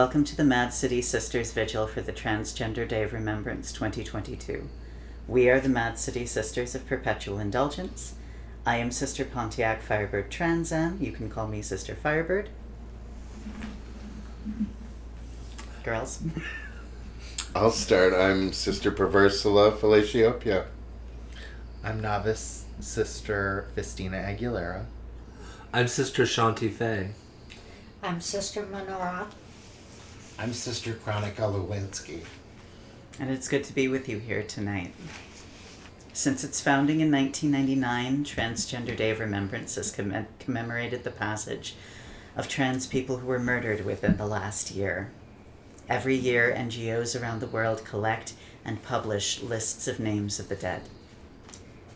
Welcome to the Mad City Sisters Vigil for the Transgender Day of Remembrance 2022. We are the Mad City Sisters of Perpetual Indulgence. I am Sister Pontiac Firebird Transam. You can call me Sister Firebird. Girls. I'll start. I'm Sister Perversula Feliciopia. I'm Novice Sister Festina Aguilera. I'm Sister Shanti Faye. I'm Sister Menorah. I'm Sister Chronica Lewinsky. And it's good to be with you here tonight. Since its founding in 1999, Transgender Day of Remembrance has commemorated the passage of trans people who were murdered within the last year. Every year, NGOs around the world collect and publish lists of names of the dead.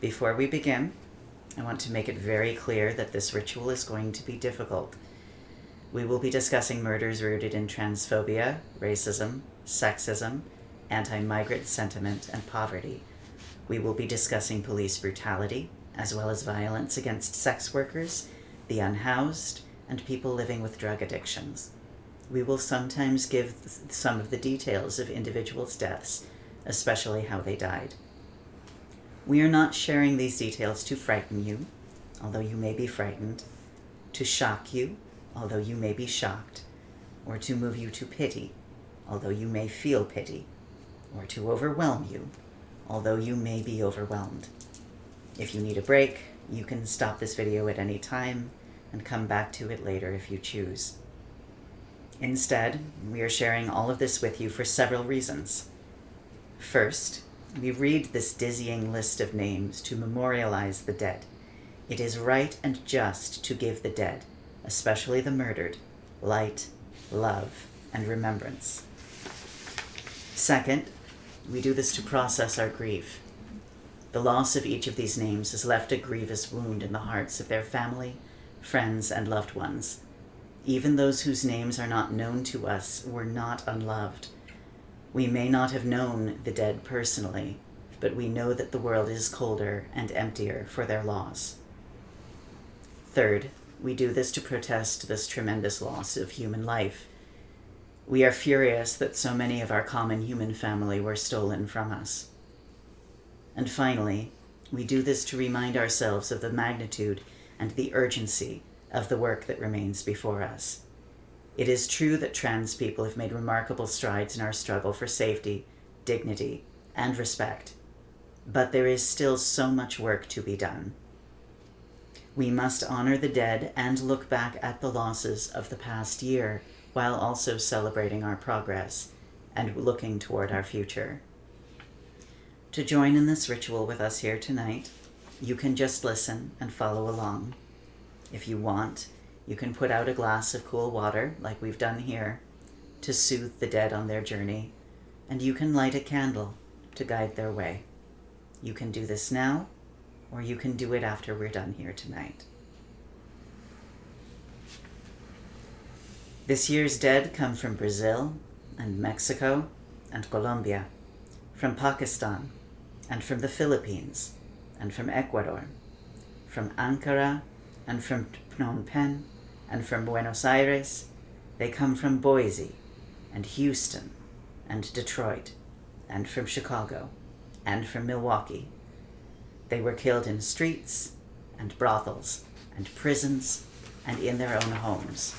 Before we begin, I want to make it very clear that this ritual is going to be difficult. We will be discussing murders rooted in transphobia, racism, sexism, anti-migrant sentiment, and poverty. We will be discussing police brutality, as well as violence against sex workers, the unhoused, and people living with drug addictions. We will sometimes give some of the details of individuals' deaths, especially how they died. We are not sharing these details to frighten you, although you may be frightened, to shock you, although you may be shocked, or to move you to pity, although you may feel pity, or to overwhelm you, although you may be overwhelmed. If you need a break, you can stop this video at any time and come back to it later if you choose. Instead, we are sharing all of this with you for several reasons. First, we read this dizzying list of names to memorialize the dead. It is right and just to give the dead, especially the murdered, light, love, and remembrance. Second, we do this to process our grief. The loss of each of these names has left a grievous wound in the hearts of their family, friends, and loved ones. Even those whose names are not known to us were not unloved. We may not have known the dead personally, but we know that the world is colder and emptier for their loss. Third, we do this to protest this tremendous loss of human life. We are furious that so many of our common human family were stolen from us. And finally, we do this to remind ourselves of the magnitude and the urgency of the work that remains before us. It is true that trans people have made remarkable strides in our struggle for safety, dignity, and respect, but there is still so much work to be done. We must honor the dead and look back at the losses of the past year while also celebrating our progress and looking toward our future. To join in this ritual with us here tonight, you can just listen and follow along. If you want, you can put out a glass of cool water, like we've done here, to soothe the dead on their journey, and you can light a candle to guide their way. You can do this now, or you can do it after we're done here tonight. This year's dead come from Brazil and Mexico and Colombia, from Pakistan and from the Philippines and from Ecuador, from Ankara and from Phnom Penh and from Buenos Aires. They come from Boise and Houston and Detroit and from Chicago and from Milwaukee. They were killed in streets and brothels and prisons and in their own homes.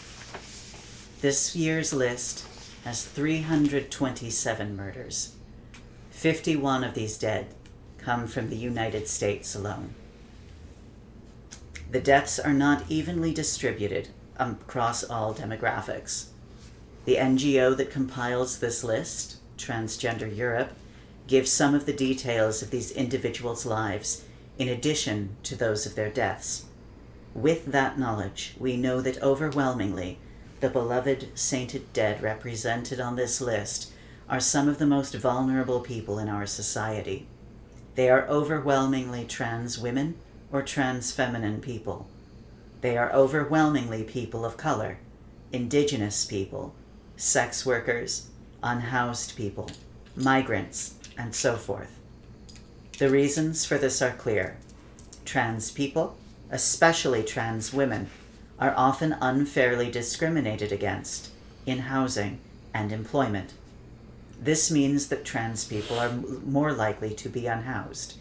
This year's list has 327 murders. 51 of these dead come from the United States alone. The deaths are not evenly distributed across all demographics. The NGO that compiles this list, Transgender Europe, gives some of the details of these individuals' lives in addition to those of their deaths. With that knowledge, we know that overwhelmingly, the beloved sainted dead represented on this list are some of the most vulnerable people in our society. They are overwhelmingly trans women or trans feminine people. They are overwhelmingly people of color, indigenous people, sex workers, unhoused people, migrants, and so forth. The reasons for this are clear. Trans people, especially trans women, are often unfairly discriminated against in housing and employment. This means that trans people are more likely to be unhoused.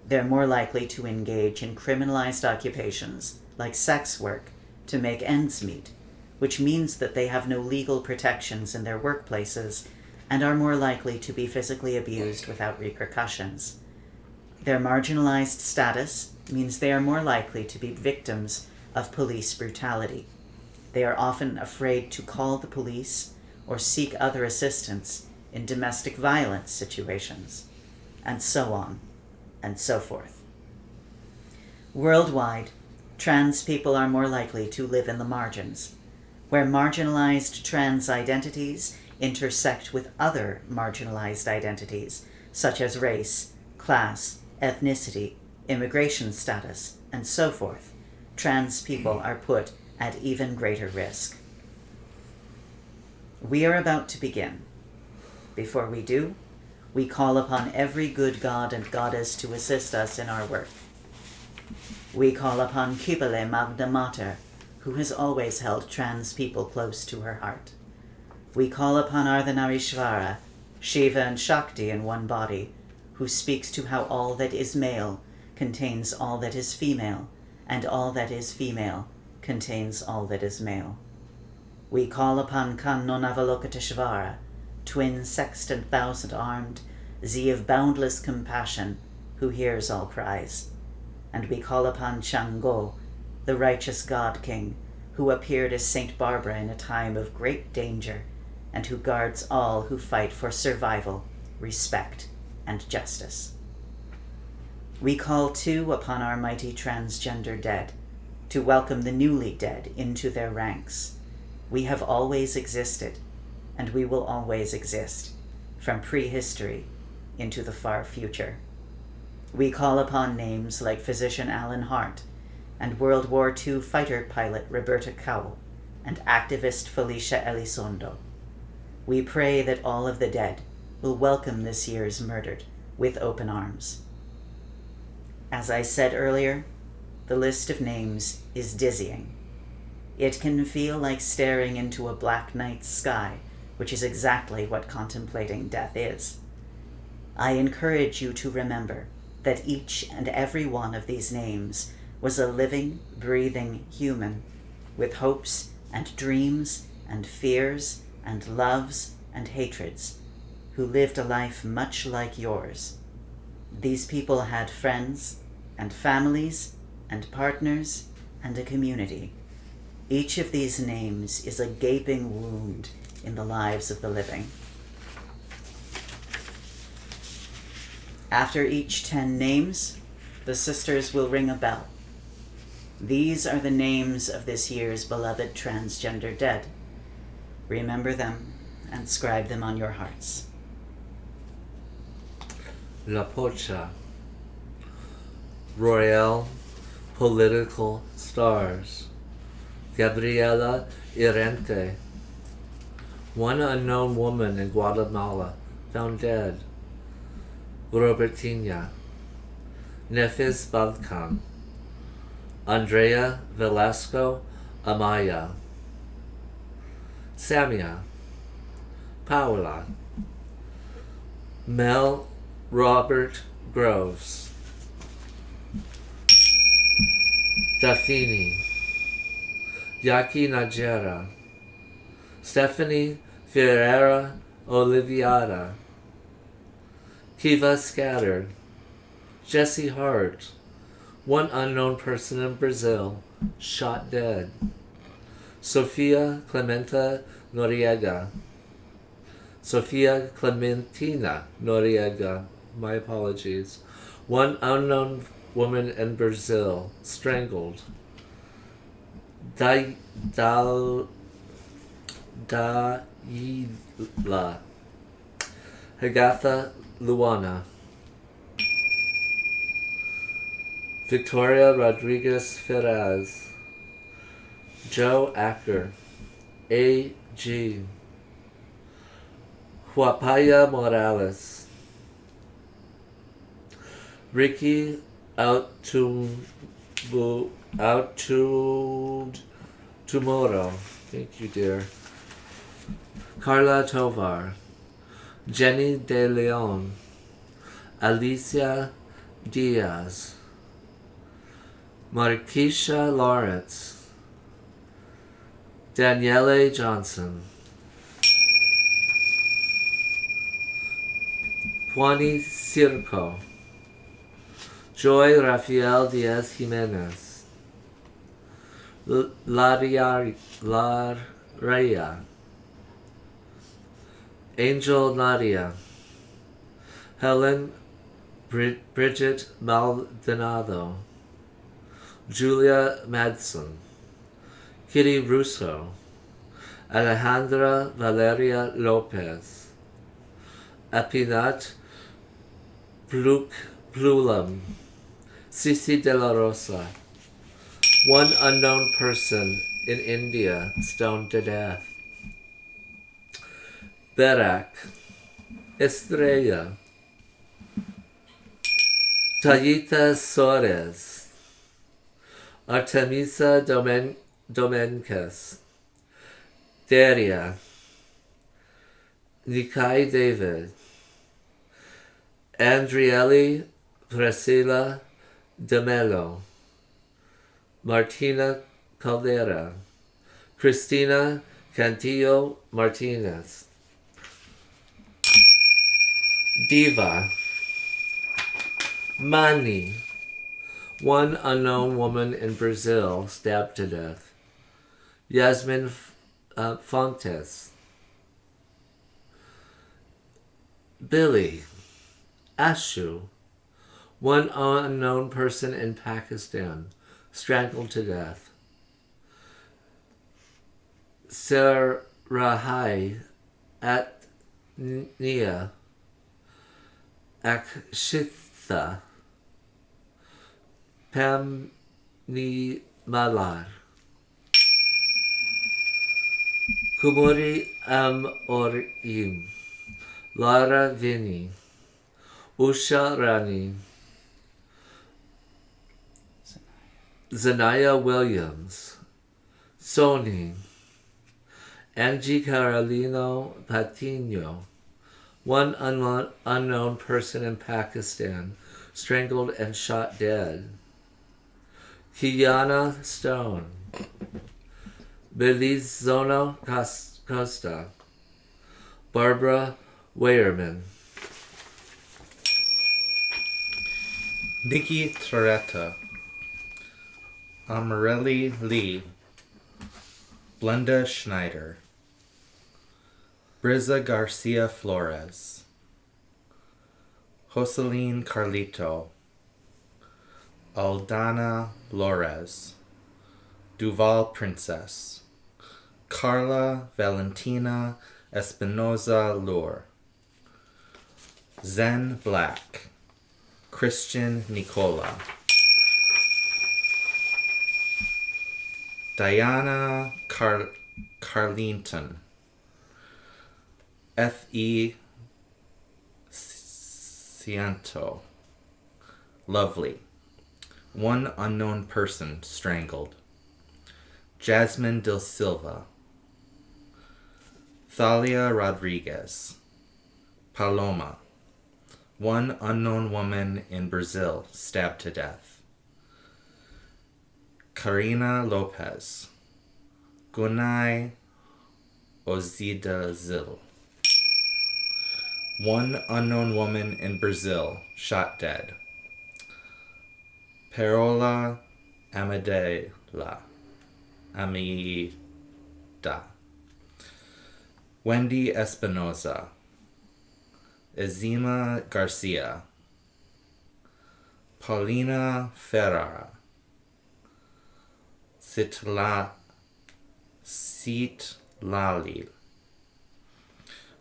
They're more likely to engage in criminalized occupations like sex work to make ends meet, which means that they have no legal protections in their workplaces and are more likely to be physically abused without repercussions. Their marginalized status means they are more likely to be victims of police brutality. They are often afraid to call the police or seek other assistance in domestic violence situations, and so on and so forth. Worldwide, trans people are more likely to live in the margins, where marginalized trans identities intersect with other marginalized identities, such as race, class, ethnicity, immigration status, and so forth. Trans people are put at even greater risk. We are about to begin. Before we do, we call upon every good god and goddess to assist us in our work. We call upon Kibale Magna Mater, who has always held trans people close to her heart. We call upon Ardhanarishvara, Shiva and Shakti in one body, who speaks to how all that is male contains all that is female, and all that is female contains all that is male. We call upon Kannonavalokiteshvara, twin-sexed and thousand-armed, Z of boundless compassion, who hears all cries. And we call upon Chango, the righteous God-king, who appeared as Saint Barbara in a time of great danger, and who guards all who fight for survival, respect, and justice. We call, too, upon our mighty transgender dead, to welcome the newly dead into their ranks. We have always existed, and we will always exist, from prehistory into the far future. We call upon names like physician Alan Hart, and World War II fighter pilot Roberta Cowell, and activist Felicia Elizondo. We pray that all of the dead will welcome this year's murdered with open arms. As I said earlier, the list of names is dizzying. It can feel like staring into a black night sky, which is exactly what contemplating death is. I encourage you to remember that each and every one of these names was a living, breathing human with hopes and dreams and fears and loves and hatreds, who lived a life much like yours. These people had friends and families and partners and a community. Each of these names is a gaping wound in the lives of the living. After each 10 names, the sisters will ring a bell. These are the names of this year's beloved transgender dead. Remember them and scribe them on your hearts. La Pocha, Royal Political Stars, Gabriela Irente, one unknown woman in Guatemala found dead, Robertina, Nefis Balkan, Andrea Velasco Amaya, Samia, Paola, Mel Robert Groves, Daphne, Yaki Najera, Stephanie Ferreira Oliviada, Kiva Scattered, Jesse Hart, one unknown person in Brazil, shot dead, Sofia Clementa Noriega, Sofia Clementina Noriega, my apologies, one unknown woman in Brazil, strangled, Daila Hagatha Luana, Victoria Rodriguez Ferraz, Joe Acker, A.G., Huapaya Morales, Ricky Tomorrow. Thank you, dear. Carla Tovar, Jenny De Leon, Alicia Diaz, Marquisha Lawrence, Daniele Johnson, Juani Circo, Joy Rafael Diaz Jimenez, Laria, Angel Nadia, Helen Bridget Maldonado, Julia Madsen, Kitty Russo, Alejandra Valeria Lopez, Apinat Plulam, Cici de la Rosa, one unknown person in India stoned to death. Berak, Estrella, Tayita Soares, Artemisa Domenicus, Daria, Nikai David, Andrieli Priscilla de Mello, Martina Caldera, Cristina Cantillo Martinez, Diva, Mani, one unknown woman in Brazil stabbed to death, Yasmin Fontes, Billy, Ashu, one unknown person in Pakistan strangled to death, Sarahai at Nia Akshitha Pamni Malar, Kumuri Orim, Lara Vini, Usha Rani, Zanaya Williams, Sony, Angie Carolino Patino, one unknown person in Pakistan strangled and shot dead, Kiana Stone, Belizono Costa, Barbara Weyerman, Nikki Toretta, Amarelli Lee, Blenda Schneider, Briza Garcia Flores, Joseline Carlito, Aldana Flores, Duval Princess, Carla Valentina Espinoza Lure, Zen Black, Christian Nicola, Diana Carlington, F.E. Ciento, Lovely, one unknown person strangled, Jasmine Del Silva, Thalia Rodriguez, Paloma, one unknown woman in Brazil stabbed to death, Karina Lopez, Gunay Ozidazil, one unknown woman in Brazil shot dead, Perola Amida, Wendy Espinoza, Ezima Garcia, Paulina Ferrara, Sitlali,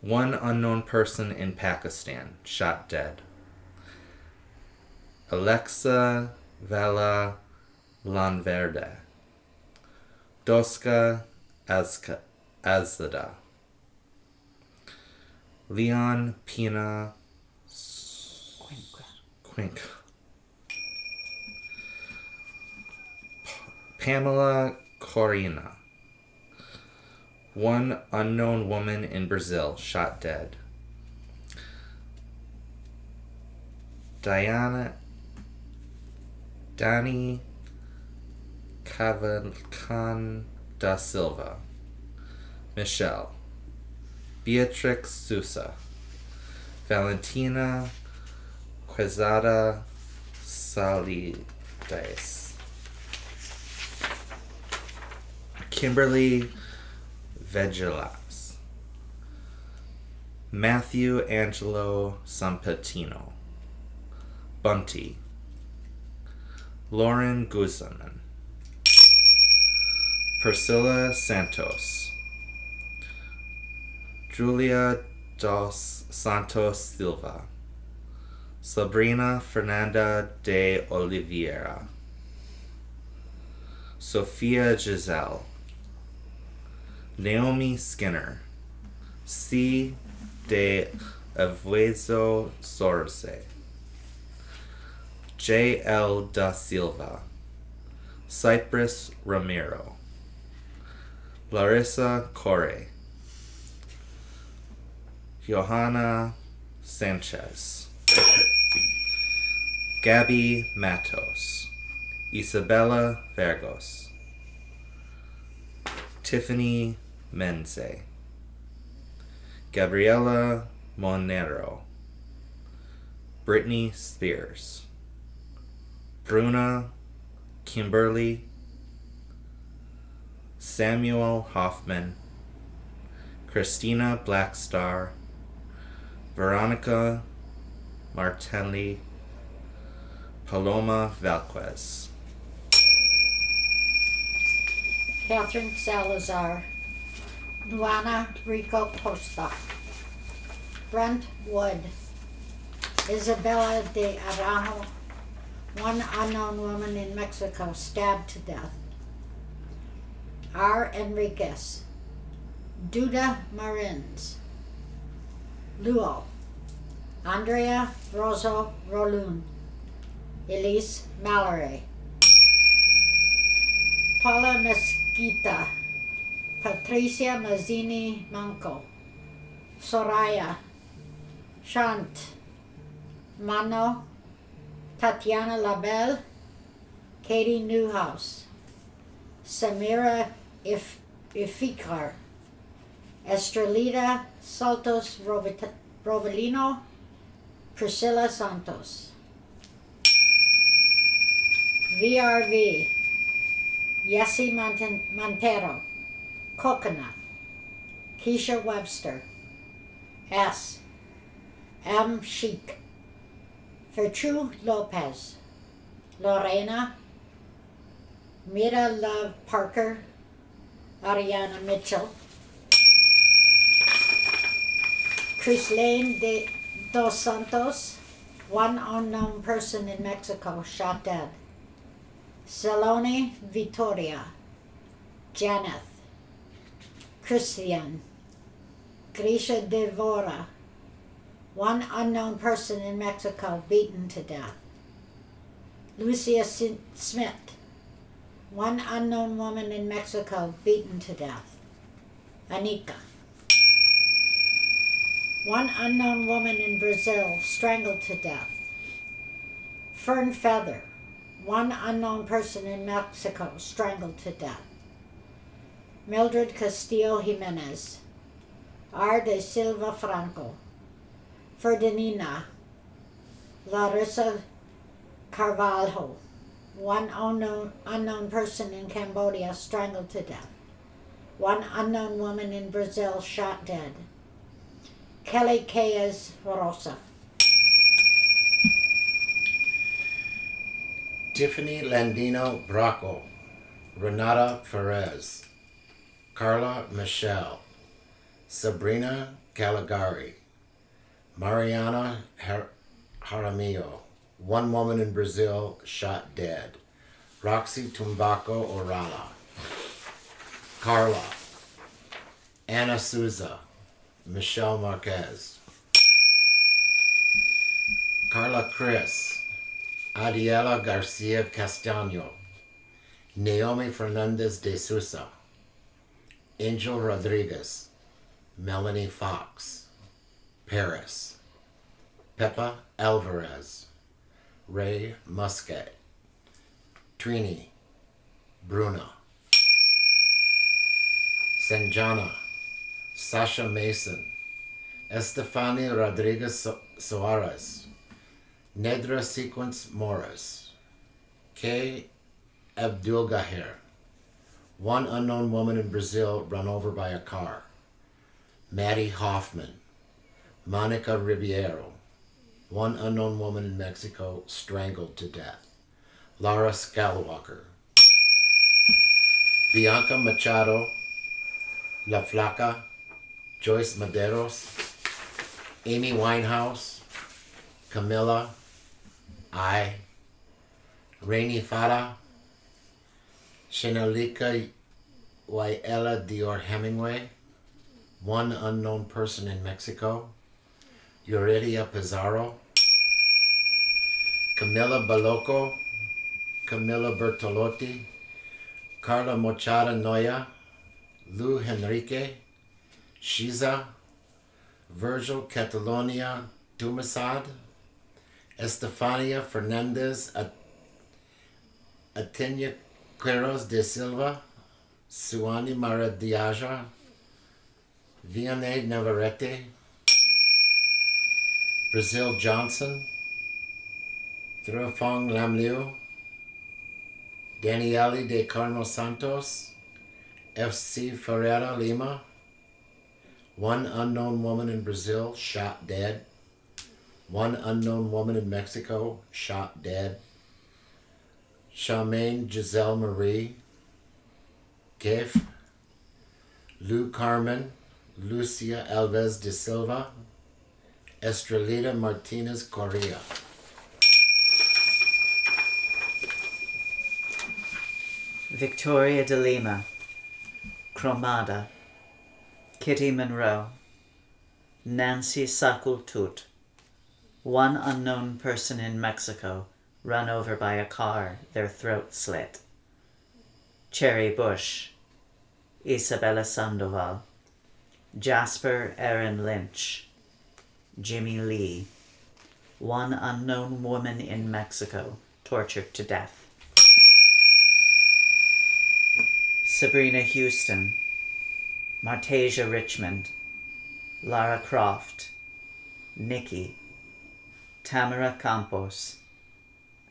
one unknown person in Pakistan shot dead, Alexa Vela Lanverde, Doska Azada, Leon Pina Quink, Pamela Corina, One unknown woman in Brazil shot dead. Dani Cavalcan da Silva. Michelle. Beatrix Sousa. Valentina Quezada Salides. Kimberly Vegelas. Matthew Angelo Sampatino. Bunty. Lauren Guzman. Priscilla Santos. Julia dos Santos Silva. Sabrina Fernanda de Oliveira. Sophia Giselle. Naomi Skinner. C. de Avuezo Sorce. J. L. da Silva. Cypress Ramiro. Larissa Corre. Johanna Sanchez. Gabby Matos. Isabella Vergos. Tiffany Menze. Gabriela Monero. Britney Spears. Bruna Kimberly. Samuel Hoffman. Christina Blackstar. Veronica Martelli. Paloma Valquez. Catherine Salazar, Luana Rico Costa, Brent Wood, Isabella de Arajo, one unknown woman in Mexico stabbed to death. R. Enriquez, Duda Marins, Luo, Andrea Rosso Rolun, Elise Mallory, Paula Mesquita, Patricia Mazzini Manco, Soraya, Shant, Mano, Tatiana Labelle, Katie Newhouse, Samira Ifikar, Estrelita Saltos Rovelino, Priscilla Santos. VRV, Yessie Montero, Coconut, Keisha Webster, S. M. Chic, Fertru Lopez, Lorena, Mira Love Parker, Ariana Mitchell, Crislane de Dos Santos, one unknown person in Mexico shot dead. Salone Vitoria, Janeth, Christian, Grisha Devora, one unknown person in Mexico beaten to death. Lucia Smith, one unknown woman in Mexico beaten to death. Anika, one unknown woman in Brazil strangled to death. Fern Feather, one unknown person in Mexico strangled to death. Mildred Castillo Jimenez, R. de Silva Franco, Ferdinina, Larissa Carvalho, one unknown person in Cambodia strangled to death. One unknown woman in Brazil shot dead. Kelly Caes Rosa. Tiffany Landino Bracco, Renata Ferez, Carla Michelle, Sabrina Caligari, Mariana Jaramillo, one woman in Brazil shot dead. Roxy Tumbaco Orala, Carla, Anna Souza, Michelle Marquez, Carla Chris, Adiela Garcia Castaño, Naomi Fernandez de Sousa, Angel Rodriguez, Melanie Fox, Paris, Peppa Alvarez, Ray Muscat, Trini, Bruna, Sanjana, Sasha Mason, Estefania Rodriguez Soares, Nedra Sequence Morris, Kay Abdulgahir, one unknown woman in Brazil run over by a car, Maddie Hoffman, Monica Ribeiro, one unknown woman in Mexico strangled to death, Laura Skywalker, Bianca Machado, La Flaca, Joyce Maderos, Amy Winehouse, Camilla, Rainy Fada, Shenalika Yela Dior Hemingway, one unknown person in Mexico, Yuridia Pizarro, Camila Baloco, Camila Bertolotti, Carla Mochada Noya, Lou Henrique, Shiza, Virgil Catalonia Dumasad, Estefania Fernandez Atenia Quiros de Silva, Suani Maradiaja, Vianney Navarrete, Brazil Johnson, Thrafong Lamliu, Daniele de Carmo Santos, FC Ferreira Lima, one unknown woman in Brazil shot dead, one unknown woman in Mexico shot dead, Charmaine Giselle Marie, Kef, Lou Carmen, Lucia Alves de Silva, Estrelita Martinez Correa. Victoria de Lima, Cromada, Kitty Monroe, Nancy Sakultut, one unknown person in Mexico run over by a car, their throat slit. Cherry Bush, Isabella Sandoval, Jasper Aaron Lynch, Jimmy Lee, one unknown woman in Mexico tortured to death. Sabrina Houston, Martasia Richmond, Lara Croft, Nikki, Tamara Campos,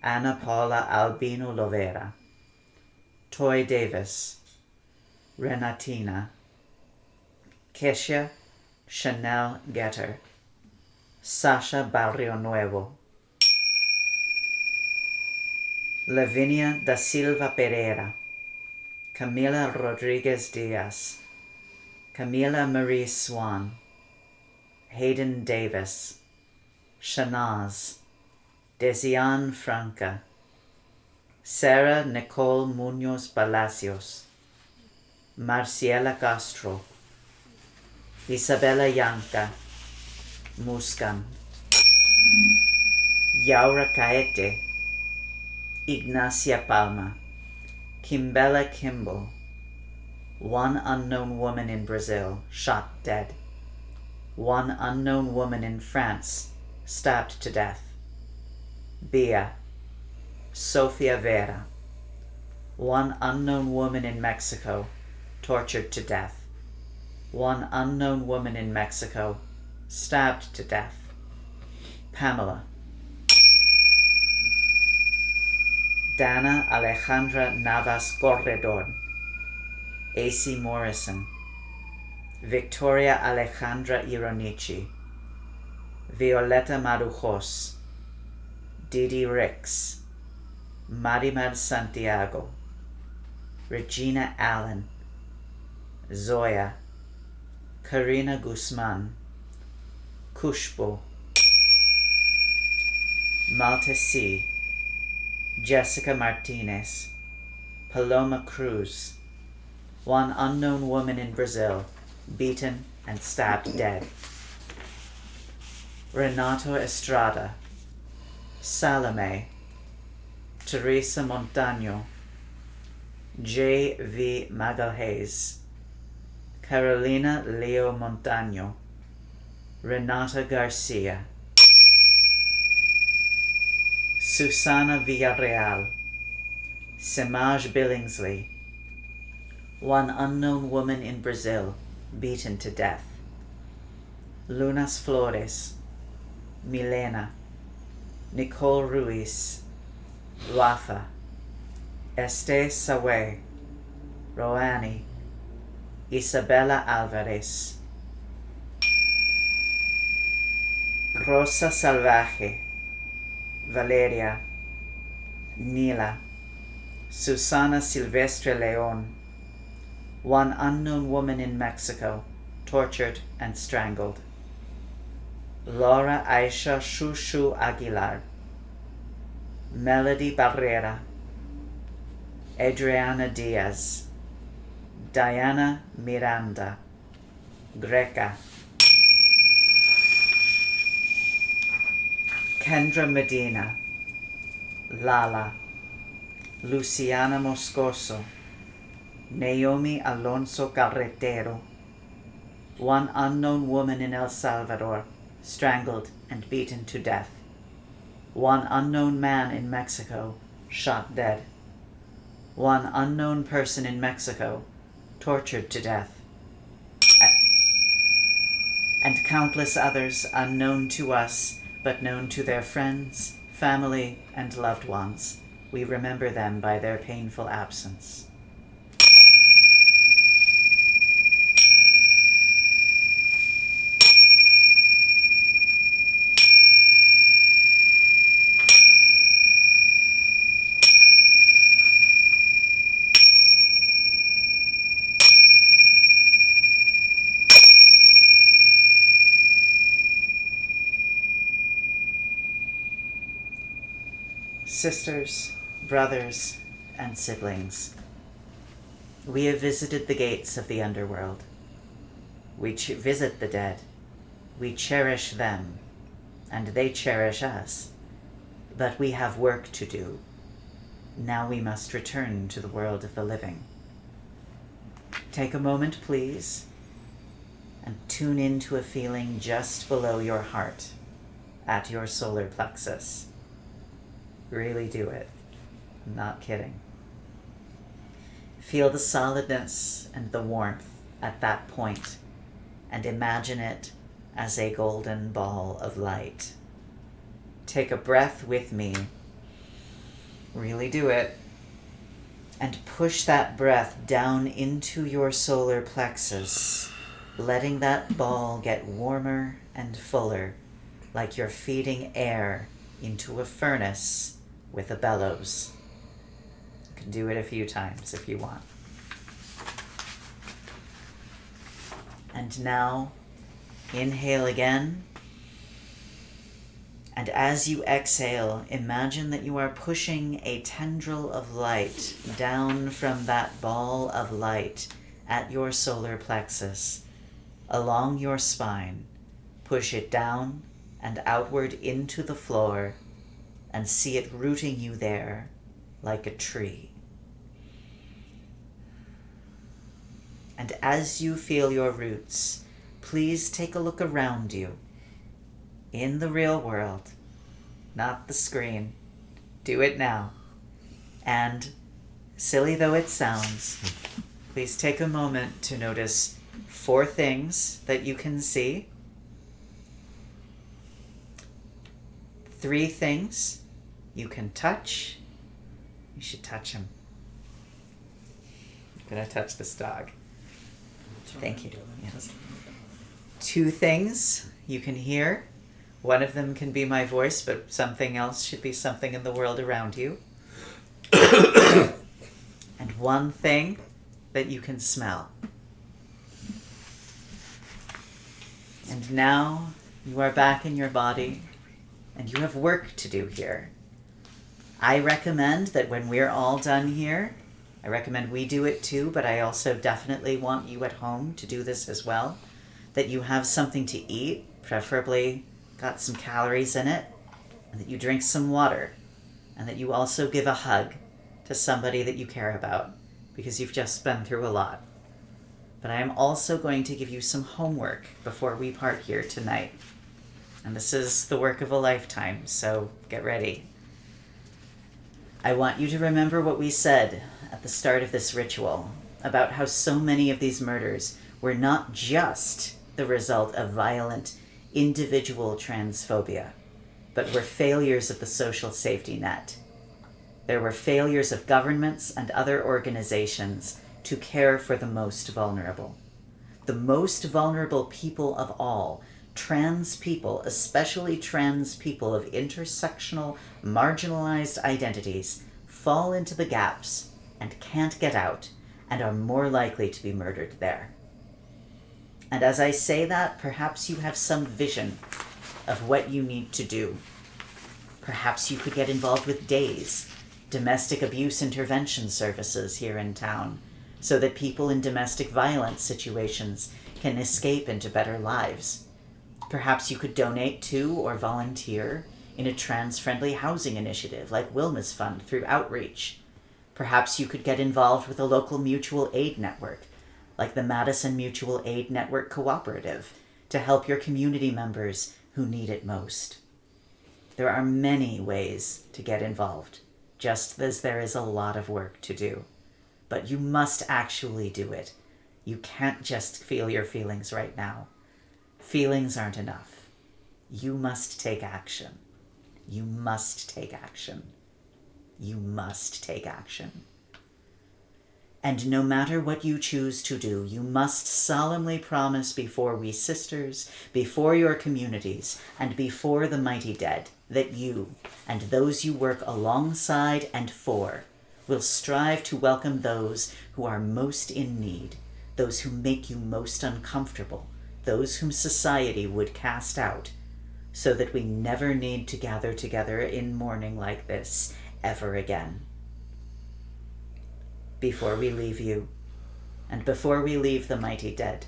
Ana Paula Albino Lovera, Toy Davis, Renatina, Kesha Chanel Getter, Sasha Barrio Nuevo, Lavinia da Silva Pereira, Camila Rodriguez Diaz, Camila Marie Swan, Hayden Davis, Shanaz, Desian Franca, Sarah Nicole Munoz Palacios, Marciela Castro, Isabella Yanka, Muscan, Yaura Caete, Ignacia Palma, Kimbella Kimball, one unknown woman in Brazil shot dead, one unknown woman in France stabbed to death, Bia, Sofia Vera, one unknown woman in Mexico tortured to death, one unknown woman in Mexico stabbed to death, Pamela, Dana Alejandra Navas Corredor, A.C. Morrison, Victoria Alejandra Ironici, Violeta Marujos, Didi Ricks, Marimar Santiago, Regina Allen, Zoya, Karina Guzman, Kushbo, Maltesi, Jessica Martinez, Paloma Cruz, one unknown woman in Brazil beaten and stabbed dead, Renato Estrada, Salome, Teresa Montano, J. V. Magalhaes, Carolina Leo Montaño, Renata Garcia, Susana Villarreal, Semaj Billingsley, one unknown woman in Brazil beaten to death, Lunas Flores, Milena, Nicole Ruiz, Rafa, Este Sawe, Roani, Isabella Alvarez, Rosa Salvaje, Valeria, Nila, Susana Silvestre Leon, one unknown woman in Mexico, tortured and strangled, Laura Aisha Shushu Aguilar, Melody Barrera, Adriana Diaz, Diana Miranda, Greca, Kendra Medina, Lala, Luciana Moscoso, Naomi Alonso Carretero, one unknown woman in El Salvador, strangled and beaten to death, one unknown man in Mexico, shot dead, one unknown person in Mexico, tortured to death, and countless others unknown to us, but known to their friends, family, and loved ones. We remember them by their painful absence. Sisters, brothers, and siblings, we have visited the gates of the underworld. We visit the dead. We cherish them, and they cherish us. But we have work to do. Now we must return to the world of the living. Take a moment, please, and tune into a feeling just below your heart, at your solar plexus. Really do it. I'm not kidding. Feel the solidness and the warmth at that point, and imagine it as a golden ball of light. Take a breath with me. Really do it. And push that breath down into your solar plexus, letting that ball get warmer and fuller, like you're feeding air into a furnace with a bellows. You can do it a few times if you want. And now, inhale again. And as you exhale, imagine that you are pushing a tendril of light down from that ball of light at your solar plexus, along your spine. Push it down and outward into the floor, and see it rooting you there like a tree. And as you feel your roots, please take a look around you, in the real world, not the screen. Do it now. And, silly though it sounds, please take a moment to notice 4 things that you can see, 3 things you can touch. You should touch him. I'm gonna touch this dog. Thank you. Yes. 2 things you can hear. One of them can be my voice, but something else should be something in the world around you. And 1 thing that you can smell. And now you are back in your body, and you have work to do here. I recommend that when we're all done here, I recommend we do it too, but I also definitely want you at home to do this as well, that you have something to eat, preferably got some calories in it, and that you drink some water, and that you also give a hug to somebody that you care about, because you've just been through a lot. But I am also going to give you some homework before we part here tonight. And this is the work of a lifetime, so get ready. I want you to remember what we said at the start of this ritual about how so many of these murders were not just the result of violent individual transphobia, but were failures of the social safety net. There were failures of governments and other organizations to care for the most vulnerable. The most vulnerable people of all, trans people, especially trans people of intersectional, marginalized identities, fall into the gaps and can't get out and are more likely to be murdered there. And as I say that, perhaps you have some vision of what you need to do. Perhaps you could get involved with DAYS, domestic abuse intervention services here in town, so that people in domestic violence situations can escape into better lives. Perhaps you could donate to or volunteer in a trans-friendly housing initiative like Wilma's Fund through outreach. Perhaps you could get involved with a local mutual aid network like the Madison Mutual Aid Network Cooperative to help your community members who need it most. There are many ways to get involved, just as there is a lot of work to do. But you must actually do it. You can't just feel your feelings right now. Feelings aren't enough. You must take action. You must take action. You must take action. And no matter what you choose to do, you must solemnly promise before we sisters, before your communities, and before the mighty dead, that you, and those you work alongside and for, will strive to welcome those who are most in need, those who make you most uncomfortable, those whom society would cast out, so that we never need to gather together in mourning like this ever again. Before we leave you, and before we leave the mighty dead,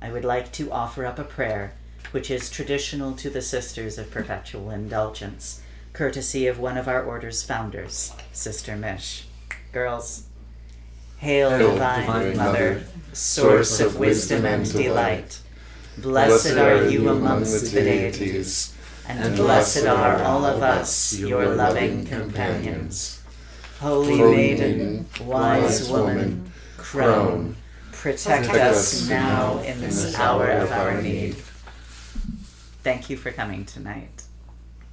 I would like to offer up a prayer which is traditional to the Sisters of Perpetual Indulgence, courtesy of one of our order's founders, Sister Mish. Girls, hail, Divine Mother, source of wisdom and delight. Blessed are you amongst the deities, and blessed are all of us, your loving companions. Holy Maiden, wise woman, crone, protect us now in this hour of our need. Thank you for coming tonight.